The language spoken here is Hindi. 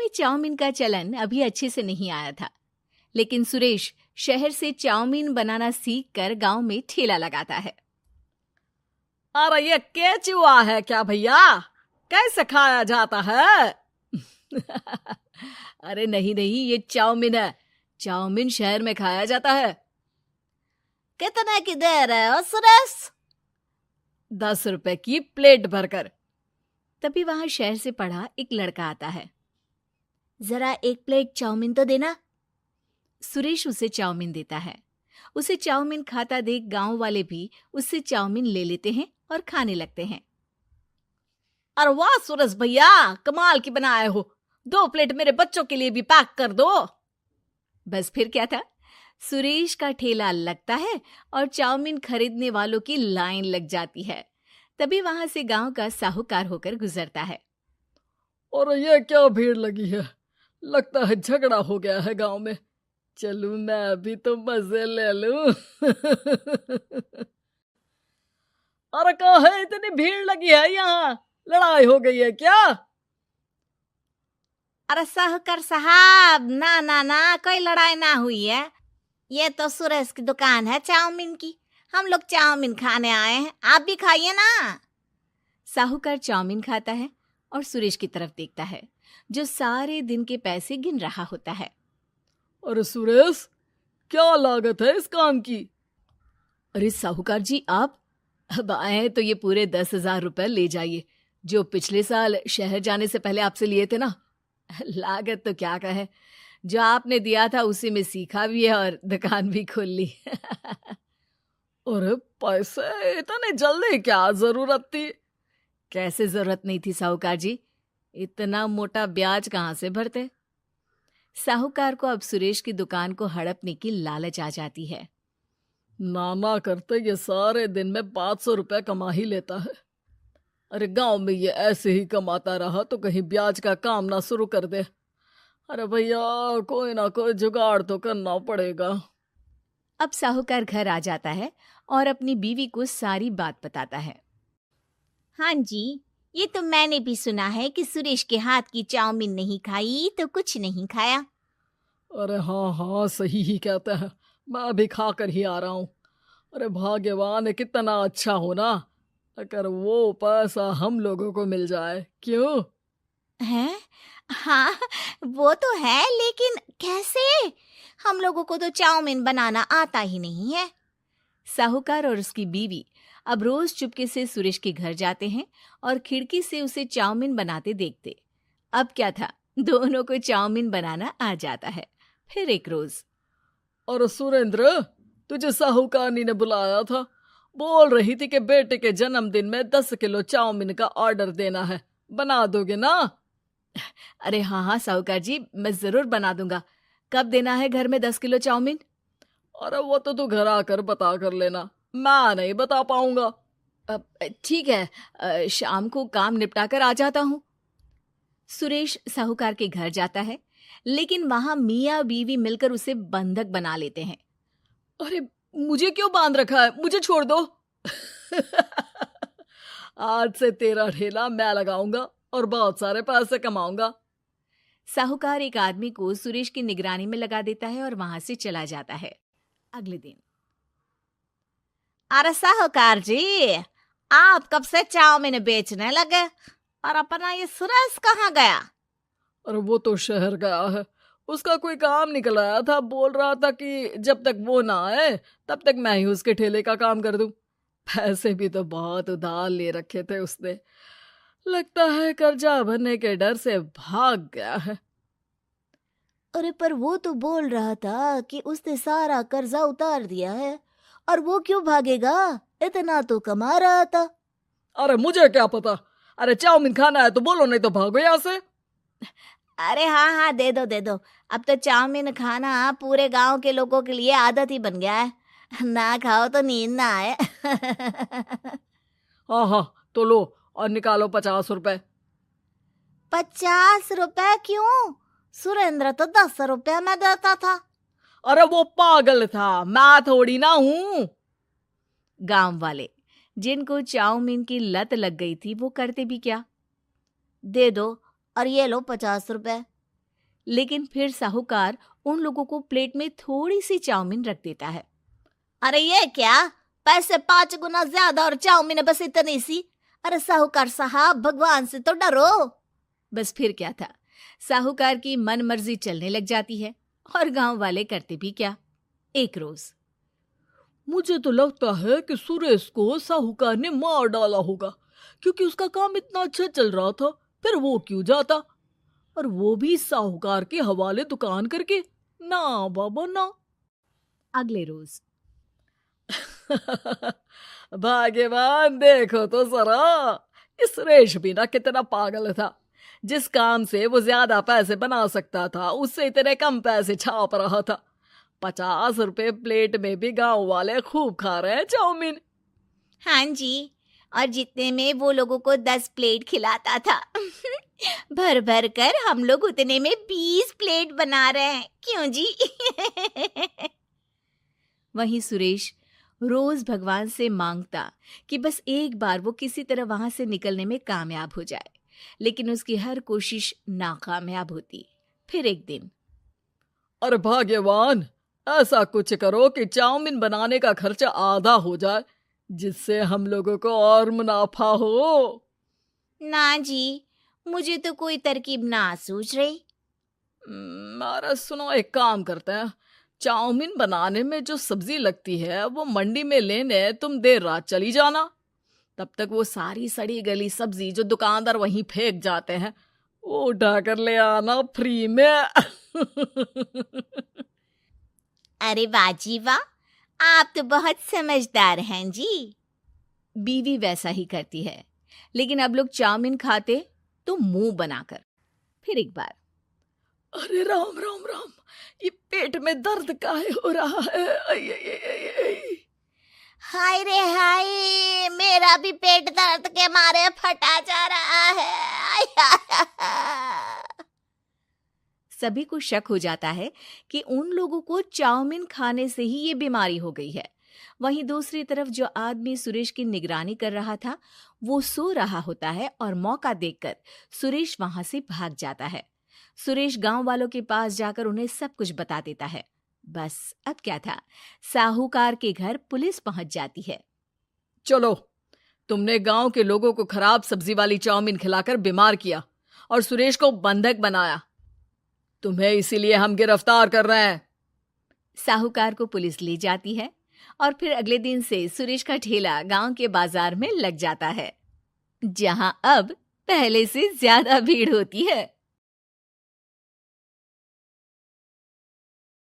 में चाउमीन का चलन अभी अच्छे से नहीं आया था, लेकिन सुरेश शहर से चाउमीन बनाना सीखकर गांव में ठेला लगाता है। अरे ये केचुआ है क्या भैया? कैसे खाया जाता है? अरे नहीं नहीं, ये चाउमीन है। चाउमीन शहर में खाया जाता है। कितने की दे रहे हो सुरेश? 10 रुपए की प्लेट भरकर। तभी वहां शहर से पढ़ा एक लड़का आता है। जरा एक प्लेट चाउमीन तो देना। सुरेश उसे चाउमीन देता है। उसे चाउमीन खाता देख गांव वाले भी उससे चाउमीन ले लेते हैं और खाने लगते हैं। अरे वाह सुरेश भैया, कमाल की बनाए हो। 2 प्लेट मेरे बच्चों के लिए भी पैक कर दो। बस फिर क्या था, सुरेश का ठेला लगता है और चाउमीन खरीदने वालों की लाइन लग जाती है। तभी वहां से गांव का साहूकार होकर गुजरता है। और ये क्या भीड़ लगी है? लगता है झगड़ा हो गया है गांव में। चलूं मैं अभी तो मजे ले लूं। अरे कहाँ है, इतनी भीड़ लगी है यहाँ? लड़ाई हो गई है क्या? अरे साहूकार साहब, ना ना ना, कोई लड़ाई ना हुई है। ये तो सुरेश की दुकान है चाउमीन की। हम लोग चाउमीन खाने आए हैं, आप भी खाइए ना। साहूकार चाउमीन खाता है और सुरेश की तरफ देखता है, जो सारे दिन के पैसे गिन रहा होता है। अरे सुरेश, क्या लागत है इस काम की? अरे साहूकार जी, आप अब आए हैं तो ये पूरे 10,000 रुपए ले जाइए, जो पिछले साल शहर जाने से पहले आपसे लिए थे ना। लागत तो क्या कहे, जो आपने दिया था उसी में सीखा भी है और दुकान भी खोल ली। अरे पैसे इतने जल्दी क्या जरूरत थी? कैसे जरूरत नहीं थी साहूकार जी, इतना मोटा ब्याज कहाँ से भरते। साहूकार को अब सुरेश की दुकान को हड़पने की लालच आ जाती है। नाना करते ये सारे दिन में 500 रुपए कमा ही लेता है। अरे गांव में ये ऐसे ही कमाता रहा तो कहीं ब्याज का काम ना शुरू कर दे। अरे भैया, कोई ना कोई जुगाड़ तो करना पड़ेगा। अब साहूकार घर आ जाता है और अपनी बीवी को सारी बात बताता है। हाँ जी, ये तो मैंने भी सुना है कि सुरेश के हाथ की चाउमीन नहीं खाई तो कुछ नहीं खाया। अरे हाँ हाँ, सही ही कहते हैं। मैं अभी खा कर ही आ रहा हूँ। अरे भाग्यवान है, कितना अच्छा हो ना अगर वो पैसा हम लोगों को मिल जाए। क्यों हैं? हाँ, वो तो है, लेकिन कैसे? हम लोगों को तो चाउमीन बनाना आता ही नहीं है। साहूकार और उसकी बीवी अब रोज चुपके से सुरेश के घर जाते हैं और खिड़की से उसे चाउमीन बनाते देखते। अब क्या था, दोनों को चाउमीन बनाना आ जाता है। फिर एक रोज, और सुरेंद्र, तुझे साहूकारनी ने बुलाया था। बोल रही थी कि बेटे के जन्मदिन में 10 किलो चाउमीन का ऑर्डर देना है। बना दोगे ना? अरे हाँ हाँ साहूकार जी, मैं जरूर बना दूंगा। कब देना है घर में 10 किलो चाउमीन? अरे वो तो तू घर आकर बता कर लेना, मैं नहीं बता पाऊंगा। ठीक है, शाम को काम निपटा कर आ जाता हूँ। सुरेश साहूकार के घर जाता है, लेकिन वहां मियाँ बीवी मिलकर उसे बंधक बना लेते हैं। अरे मुझे क्यों बांध रखा है? मुझे छोड़ दो। आज से तेरा ठेला मैं लगाऊंगा और बहुत सारे पैसे कमाऊंगा। साहूकार एक आदमी को सुरेश की निगरानी में लगा देता है और वहां से चला जाता है। अगले दिन, अरे साहूकार जी, आप कब से चाउमीन बेचने लगे और अपना ये सुरेश कहाँ गया? और वो तो शहर गया है, उसका कोई काम निकल आया था। बोल रहा था कि जब तक वो ना आए तब तक मैं ही उसके ठेले का काम कर दूं। पैसे भी तो बहुत उधार ले रखे थे उसने। लगता है कर्जा भरने के डर से भाग गया है। अरे पर वो तो बोल रहा था कि उसने सारा कर्जा उतार दिया है, और वो क्यों भागेगा? इतना तो कमा रहा था। अरे मुझे क्या पता। अरे चाउमीन खाना है तो बोलो, नहीं तो भागो यहाँ से। अरे हाँ हाँ, दे दो दे दो। अब तो चाउमीन खाना पूरे गांव के लोगों के लिए आदत ही बन गया है। ना खाओ तो नींद ना आए। हाँ हाँ, तो लो और निकालो 50 रुपए। 50 रुपए क्यों? सुरेंद्र तो 10 रुपए में देता था। अरे वो पागल था, मैं थोड़ी ना हूँ। गांव वाले, जिनको चाउमीन की लत लग गई थी, वो करते भी क्या। दे दो और ये लो 50 रुपए। लेकिन फिर साहूकार उन लोगों को प्लेट में थोड़ी सी चाउमीन रख देता है। अरे ये क्या, पैसे 5 गुना ज्यादा और चाउमीन बस इतनी सी। अरे साहूकार साहब, भगवान से तो डरो। बस फिर क्या था, साहूकार की मन मर्जी चलने लग जाती है और गांव वाले करते भी क्या। एक रोज मुझे तो लगता है कि सुरेश को साहूकार ने मार डाला होगा, क्योंकि उसका काम इतना अच्छा चल रहा था, फिर वो क्यों जाता, और वो भी साहूकार के हवाले दुकान करके। ना बाबा ना। अगले रोज भाग्यवान, देखो तो जरा, इस सुरेश भी ना कितना पागल था। जिस काम से वो ज्यादा पैसे बना सकता था, उससे इतने कम पैसे छाप रहा था। 50 रुपए प्लेट में भी गांव वाले खूब खा रहे हैं चाउमीन। हाँ जी, और जितने में वो लोगों को 10 प्लेट खिलाता था भर भर कर हम लोग उतने में 20 प्लेट बना रहे हैं। क्यों जी? वहीं सुरेश रोज भगवान से मांगता कि बस एक बार वो किसी तरह वहां से निकलने में कामयाब हो जाए, लेकिन उसकी हर कोशिश नाकामयाब होती। फिर एक दिन, अरे भाग्यवान, ऐसा कुछ करो कि चाउमीन बनाने का खर्चा आधा हो जाए, जिससे हम लोगों को और मुनाफा हो। ना जी, मुझे तो कोई तरकीब ना सूझ रही। अरे सुनो, एक काम करते हैं, चाउमीन बनाने में जो सब्जी लगती है वो मंडी में लेने तुम देर रात चली जाना। तब तक वो सारी सड़ी गली सब्जी जो दुकानदार वहीं फेंक जाते हैं, वो उठा कर ले आना फ्री में। अरे वाह जी वाह, आप तो बहुत समझदार हैं जी। बीवी वैसा ही करती है, लेकिन अब लोग चाउमीन खाते तो मुंह बनाकर। फिर एक बार, अरे राम राम राम, ये पेट में दर्द काहे हो रहा है? आई, आई, आई, आई, आई। हाय रे हाय, मेरा भी पेट दर्द के मारे फटा जा रहा है। सभी को शक हो जाता है कि उन लोगों को चाउमीन खाने से ही ये बीमारी हो गई है। वहीं दूसरी तरफ जो आदमी सुरेश की निगरानी कर रहा था, वो सो रहा होता है और मौका देखकर सुरेश वहां से भाग जाता है। सुरेश गांव वालों के पास जाकर उन्हें सब कुछ बता देता है। बस अब क्या था, साहूकार के घर पुलिस पहुंच जाती है। चलो, तुमने गांव के लोगों को खराब सब्जी वाली चाउमीन खिलाकर बीमार किया और सुरेश को बंधक बनाया। तुम्हें इसीलिए हम गिरफ्तार कर रहे हैं। साहूकार को पुलिस ले जाती है और फिर अगले दिन से सुरेश का ठेला गांव के बाजार में लग जाता है, जहां अब पहले से ज्यादा भीड़ होती है।